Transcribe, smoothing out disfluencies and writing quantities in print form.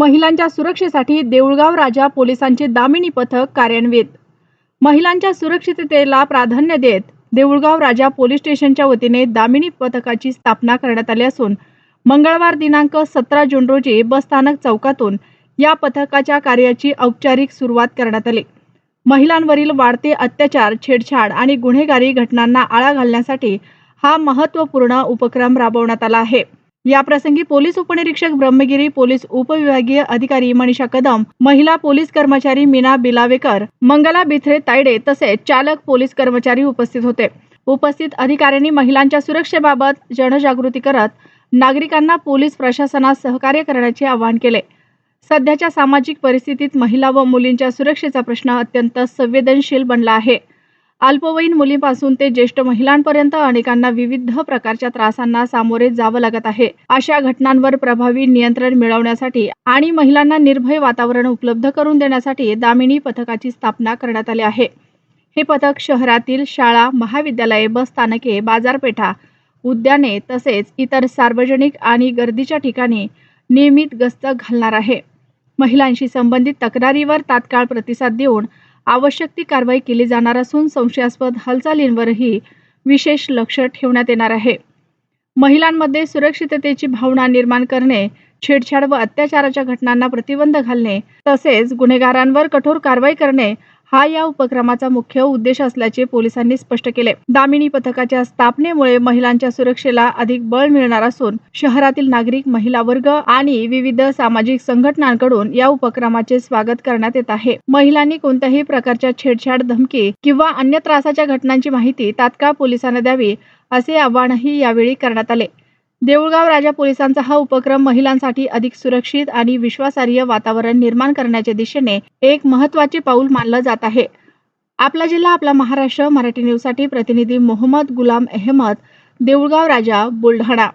महिलांच्या सुरक्षेसाठी देऊळगाव राजा पोलिसांचे दामिनी पथक कार्यान्वित। महिलांच्या सुरक्षिततेला प्राधान्य देत देऊळगाव राजा पोलीस स्टेशनच्या वतीने दामिनी पथकाची स्थापना करण्यात आली असून मंगळवार दिनांक 17 जून रोजी बसस्थानक चौकातून या पथकाच्या कार्याची औपचारिक सुरुवात करण्यात आली। महिलांवरील वाढते अत्याचार, छेडछाड आणि गुन्हेगारी घटनांना आळा घालण्यासाठी हा महत्त्वपूर्ण उपक्रम राबवण्यात आला आहे। या प्रसंगी पोलीस उपनिरीक्षक ब्रह्मगिरी, पोलीस उपविभागीय अधिकारी मनीषा कदम, महिला पोलीस कर्मचारी मीना बिलावेकर, मंगला बिथरे तायडे तसेच चालक पोलीस कर्मचारी उपस्थित होते। उपस्थित अधिकाऱ्यांनी महिलांच्या सुरक्षेबाबत जनजागृती करत नागरिकांना पोलीस प्रशासनास सहकार्य करण्याचे आवाहन केले। सध्याच्या सामाजिक परिस्थितीत महिला व मुलींच्या सुरक्षेचा प्रश्न अत्यंत संवेदनशील बनला आहे। अल्पवयीन मुलींपासून ते ज्येष्ठ महिलांपर्यंत अनेकांना विविध प्रकारच्या त्रासांना सामोरे जावं लागत आहे। अशा घटनांवर प्रभावी नियंत्रण मिळवण्यासाठी आणि महिलांना निर्भय वातावरण उपलब्ध करून देण्यासाठी दामिनी पथकाची स्थापना करण्यात आली आहे। हे पथक शहरातील शाळा, महाविद्यालये, बस स्थानके, बाजारपेठा, उद्याने तसेच इतर सार्वजनिक आणि गर्दीच्या ठिकाणी नियमित गस्त घालणार आहे। महिलांशी संबंधित तक्रारीवर तात्काळ प्रतिसाद देऊन आवश्यक ती कारवाई केली जाणार असून संशयास्पद हालचालींवरही विशेष लक्ष ठेवण्यात येणार आहे। महिलांमध्ये सुरक्षिततेची भावना निर्माण करणे, छेडछाड व अत्याचाराच्या घटनांना प्रतिबंध घालणे तसेच गुन्हेगारांवर कठोर कारवाई करणे हा या उपक्रमाचा मुख्य उद्देश असल्याचे पोलिसांनी स्पष्ट केले। दामिनी पथकाच्या स्थापनेमुळे महिलांच्या सुरक्षेला अधिक बळ मिळणार असून शहरातील नागरिक, महिला वर्ग आणि विविध सामाजिक संघटनांकडून या उपक्रमाचे स्वागत करण्यात येत आहे। महिलांनी कोणत्याही प्रकारच्या छेडछाड, धमकी किंवा अन्य त्रासाच्या घटनांची माहिती तात्काळ पोलिसांना द्यावी असे आवाहनही यावेळी करण्यात आले। देऊळगाव राजा पोलिसांचा हा उपक्रम महिलांसाठी अधिक सुरक्षित आणि विश्वासार्ह वातावरण निर्माण करण्याच्या दिशेने एक महत्त्वाचे पाऊल मानलं जात आहे। आपला जिल्हा, आपला महाराष्ट्र मराठी न्यूजसाठी प्रतिनिधी मोहम्मद गुलाम अहमद, देऊळगाव राजा, बुलढाणा।